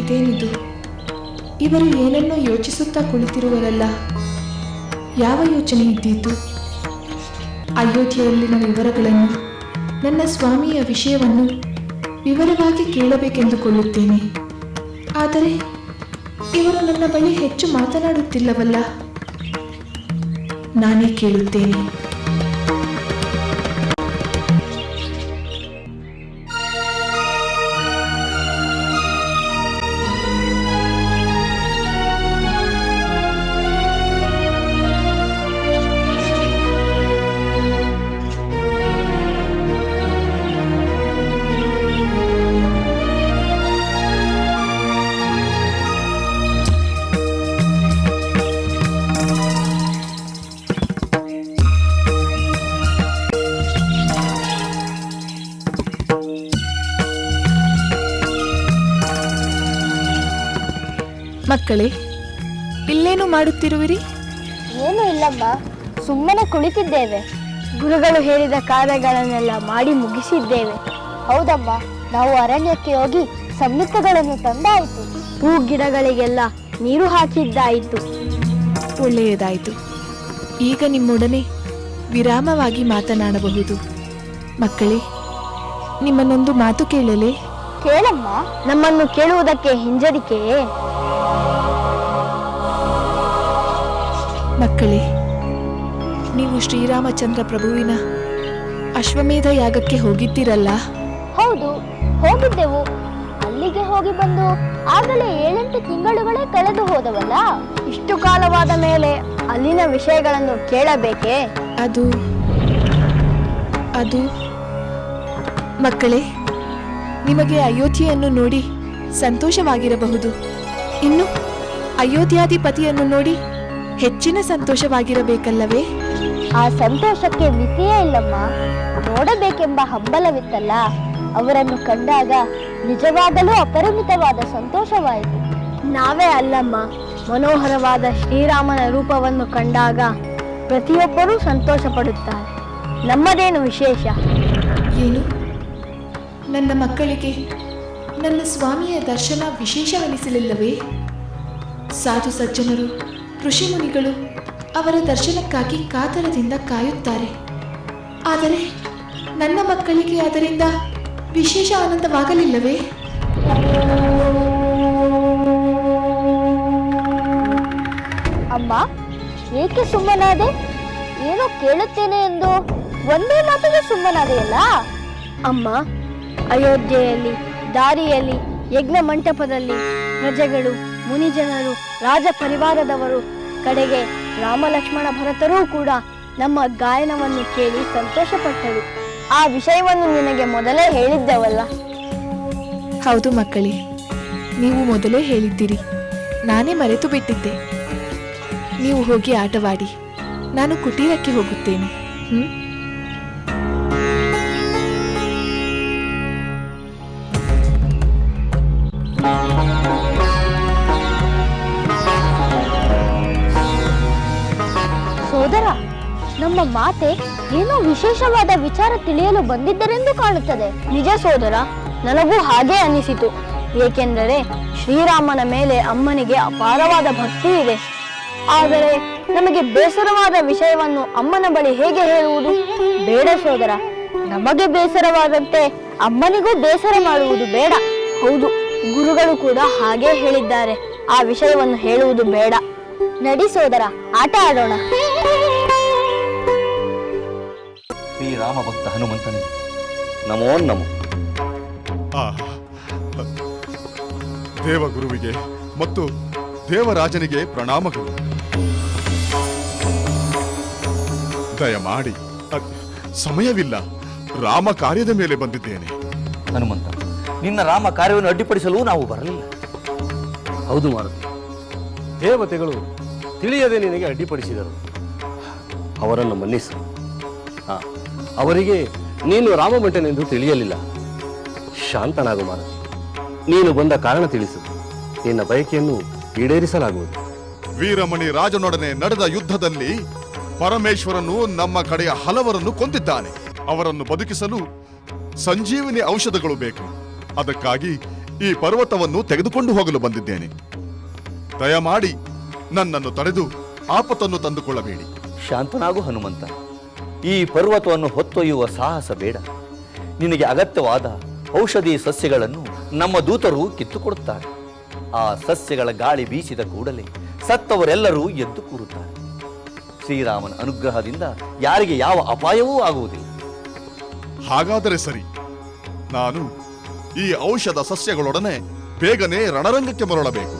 ಇದೇನಿದು? ಇವರು ಏನನ್ನೋ ಯೋಚಿಸುತ್ತಾ ಕುಳಿತಿರುವರಲ್ಲ. ಯಾವ ಯೋಚನೆ ಇದ್ದಿತು? ಅಯೋಧ್ಯೆಯಲ್ಲಿನ ವಿವರಗಳನ್ನು, ನನ್ನ ಸ್ವಾಮಿಯ ವಿಷಯವನ್ನು ವಿವರವಾಗಿ ಕೇಳಬೇಕೆಂದುಕೊಳ್ಳುತ್ತೇನೆ. ಆದರೆ ಇವರು ನನ್ನ ಬಳಿ ಹೆಚ್ಚು ಮಾತನಾಡುತ್ತಿಲ್ಲವಲ್ಲ. ನಾನೇ ಕೇಳುತ್ತೇನೆ. ಮಕ್ಕಳೇ, ಇಲ್ಲೇನು ಮಾಡುತ್ತಿರುವಿರಿ? ಏನೂ ಇಲ್ಲಮ್ಮ, ಸುಮ್ಮನೆ ಕುಳಿತಿದ್ದೇವೆ. ಗುರುಗಳು ಹೇಳಿದ ಕಾರ್ಯಗಳನ್ನೆಲ್ಲ ಮಾಡಿ ಮುಗಿಸಿದ್ದೇವೆ. ಹೌದಮ್ಮ, ನಾವು ಅರಣ್ಯಕ್ಕೆ ಹೋಗಿ ಸಂಯುಕ್ತಗಳನ್ನು ತಂದಾಯಿತು. ಹೂ ಗಿಡಗಳಿಗೆಲ್ಲ ನೀರು ಹಾಕಿದ್ದಾಯಿತು. ಒಳ್ಳೆಯದಾಯಿತು. ಈಗ ನಿಮ್ಮೊಡನೆ ವಿರಾಮವಾಗಿ ಮಾತನಾಡಬಹುದು. ಮಕ್ಕಳೇ, ನಿಮ್ಮನ್ನೊಂದು ಮಾತು ಕೇಳಲೇ? ಕೇಳಮ್ಮ. ನಮ್ಮನ್ನು ಕೇಳುವುದಕ್ಕೆ ಹಿಂಜರಿಕೆಯೇ? ಮಕ್ಕಳೇ, ನೀವು ಶ್ರೀರಾಮಚಂದ್ರ ಪ್ರಭುವಿನ ಅಶ್ವಮೇಧ ಯಾಗಕ್ಕೆ ಹೋಗಿದ್ದೀರಲ್ಲ? ಹೌದು, ಹೋಗಿದ್ದೆವು. ಅಲ್ಲಿಗೆ ಹೋಗಿ ಬಂದು ಆಗಲೇ 7-8 ತಿಂಗಳುಗಳೇ ಕಳೆದು ಹೋದವಲ್ಲ. ಇಷ್ಟು ಕಾಲವಾದ ಮೇಲೆ ಅಲ್ಲಿನ ವಿಷಯಗಳನ್ನು ಕೇಳಬೇಕೇ? ಅದು ಮಕ್ಕಳೇ, ನಿಮಗೆ ಅಯೋಧ್ಯೆಯನ್ನು ನೋಡಿ ಸಂತೋಷವಾಗಿರಬಹುದು. ಇನ್ನು ಅಯೋಧ್ಯಾಧಿಪತಿಯನ್ನು ನೋಡಿ ಹೆಚ್ಚಿನ ಸಂತೋಷವಾಗಿರಬೇಕಲ್ಲವೇ? ಆ ಸಂತೋಷಕ್ಕೆ ಮಿತಿಯೇ ಇಲ್ಲಮ್ಮ. ನೋಡಬೇಕೆಂಬ ಹಂಬಲವಿತ್ತಲ್ಲ, ಅವರನ್ನು ಕಂಡಾಗ ನಿಜವಾಗಲೂ ಅಪರಿಮಿತವಾದ ಸಂತೋಷವಾಯಿತು. ನಾವೇ ಅಲ್ಲಮ್ಮ, ಮನೋಹರವಾದ ಶ್ರೀರಾಮನ ರೂಪವನ್ನು ಕಂಡಾಗ ಪ್ರತಿಯೊಬ್ಬರೂ ಸಂತೋಷ ಪಡುತ್ತಾರೆ. ನಮ್ಮದೇನು ವಿಶೇಷ? ಏನು, ನನ್ನ ಮಕ್ಕಳಿಗೆ ನನ್ನ ಸ್ವಾಮಿಯ ದರ್ಶನ ವಿಶೇಷವೆನಿಸಲಿಲ್ಲವೇ? ಸಾಧು ಸಜ್ಜನರು, ಋಷಿಮುನಿಗಳು ಅವರ ದರ್ಶನಕ್ಕಾಗಿ ಕಾತರದಿಂದ ಕಾಯುತ್ತಾರೆ. ಆದರೆ ನನ್ನ ಮಕ್ಕಳಿಗೆ ಅದರಿಂದ ವಿಶೇಷ ಆನಂದವಾಗಲಿಲ್ಲವೇ? ಅಮ್ಮ, ಏಕೆ ಸುಮ್ಮನಾದೆ? ಏನೋ ಕೇಳುತ್ತೇನೆ ಎಂದು ಒಂದೇ ಮಾತಿಗೆ ಸುಮ್ಮನಾದೆಯಲ್ಲ? ಅಮ್ಮ, ಅಯೋಧ್ಯೆಯಲ್ಲಿ ದಾರಿಯಲ್ಲಿ ಯಜ್ಞ ಮಂಟಪದಲ್ಲಿ ಪ್ರಜೆಗಳು, ಮುನಿಜನರು, ರಾಜ ಪರಿವಾರದವರು, ಕಡೆಗೆ ರಾಮ ಲಕ್ಷ್ಮಣ ಭರತರೂ ಕೂಡ ನಮ್ಮ ಗಾಯನವನ್ನು ಕೇಳಿ ಸಂತೋಷಪಟ್ಟರು. ಆ ವಿಷಯವನ್ನು ನಿನಗೆ ಮೊದಲೇ ಹೇಳಿದ್ದೆವಲ್ಲ? ಹೌದು ಮಕ್ಕಳೇ, ನೀವು ಮೊದಲೇ ಹೇಳಿದ್ದೀರಿ. ನಾನೇ ಮರೆತು ಬಿಟ್ಟಿದ್ದೆ. ನೀವು ಹೋಗಿ ಆಟವಾಡಿ, ನಾನು ಕುಟೀರಕ್ಕೆ ಹೋಗುತ್ತೇನೆ. ಸೋದರ, ನಮ್ಮ ಮಾತೆ ಏನೋ ವಿಶೇಷವಾದ ವಿಚಾರ ತಿಳಿಯಲು ಬಂದಿದ್ದರೆಂದು ಕಾಣುತ್ತದೆ. ನಿಜ ಸೋದರ, ನನಗೂ ಹಾಗೆ ಅನಿಸಿತು. ಏಕೆಂದರೆ ಶ್ರೀರಾಮನ ಮೇಲೆ ಅಮ್ಮನಿಗೆ ಅಪಾರವಾದ ಭಕ್ತಿ ಇದೆ. ಆದರೆ ನಮಗೆ ಬೇಸರವಾದ ವಿಷಯವನ್ನು ಅಮ್ಮನ ಬಳಿ ಹೇಗೆ ಹೇಳುವುದು? ಬೇಡ ಸೋದರ, ನಮಗೆ ಬೇಸರವಾದಂತೆ ಅಮ್ಮನಿಗೂ ಬೇಸರ ಮಾಡುವುದು ಬೇಡ. ಹೌದು, ಗುರುಗಳು ಕೂಡ ಹಾಗೇ ಹೇಳಿದ್ದಾರೆ. ಆ ವಿಷಯವನ್ನು ಹೇಳುವುದು ಬೇಡ. ನಡಿ ಸೋದರ, ಆಟ ಆಡೋಣ. ಶ್ರೀರಾಮ ಭಕ್ತ ಹನುಮಂತನಿಗೆ ನಮೋ ನಮೋ. ದೇವಗುರುವಿಗೆ ಮತ್ತು ದೇವರಾಜನಿಗೆ ಪ್ರಣಾಮಗಳು. ದಯಮಾಡಿ, ಸಮಯವಿಲ್ಲ. ರಾಮ ಕಾರ್ಯದ ಮೇಲೆ ಬಂದಿದ್ದೇನೆ. ಹನುಮಂತ, ನಿನ್ನ ರಾಮ ಕಾರ್ಯವನ್ನು ಅಡ್ಡಿಪಡಿಸಲು ನಾವು ಬರಲಿಲ್ಲ. ಹೌದು ಮಾರುತಿ, ದೇವತೆಗಳು ತಿಳಿಯದೆ ನಿನಗೆ ಅಡ್ಡಿಪಡಿಸಿದರು. ಅವರನ್ನು ಮನ್ನಿಸು. ಅವರಿಗೆ ನೀನು ರಾಮಭಂಟನೆಂದು ತಿಳಿಯಲಿಲ್ಲ. ಶಾಂತನಾಗು ಮಾರುತಿ. ನೀನು ಬಂದ ಕಾರಣ ತಿಳಿಸು. ನಿನ್ನ ಬಯಕೆಯನ್ನು ಈಡೇರಿಸಲಾಗುವುದು. ವೀರಮಣಿ ರಾಜನೊಡನೆ ನಡೆದ ಯುದ್ಧದಲ್ಲಿ ಪರಮೇಶ್ವರನು ನಮ್ಮ ಕಡೆಯ ಹಲವರನ್ನು ಕೊಂದಿದ್ದಾನೆ. ಅವರನ್ನು ಬದುಕಿಸಲು ಸಂಜೀವಿನಿ ಔಷಧಗಳು ಬೇಕು. ಅದಕ್ಕಾಗಿ ಈ ಪರ್ವತವನ್ನು ತೆಗೆದುಕೊಂಡು ಹೋಗಲು ಬಂದಿದ್ದೇನೆ. ದಯಮಾಡಿ ನನ್ನನ್ನು ತಡೆದು ಆಪತ್ತನ್ನು ತಂದುಕೊಳ್ಳಬೇಡಿ. ಶಾಂತನಾಗು ಹನುಮಂತ. ಈ ಪರ್ವತವನ್ನು ಹೊತ್ತೊಯ್ಯುವ ಸಾಹಸ ಬೇಡ. ನಿನಗೆ ಅಗತ್ಯವಾದ ಔಷಧಿ ಸಸ್ಯಗಳನ್ನು ನಮ್ಮ ದೂತರು ಕಿತ್ತುಕೊಡುತ್ತಾರೆ. ಆ ಸಸ್ಯಗಳ ಗಾಳಿ ಬೀಸಿದ ಕೂಡಲೇ ಸತ್ತವರೆಲ್ಲರೂ ಎದ್ದು ಕೂರುತ್ತಾರೆ. ಶ್ರೀರಾಮನ ಅನುಗ್ರಹದಿಂದ ಯಾರಿಗೆ ಯಾವ ಅಪಾಯವೂ ಆಗುವುದಿಲ್ಲ. ಹಾಗಾದರೆ ಸರಿ, ನಾನು ಈ ಔಷಧ ಸಸ್ಯಗಳೊಡನೆ ಬೇಗನೆ ರಣರಂಗಕ್ಕೆ ಮರಳಬೇಕು.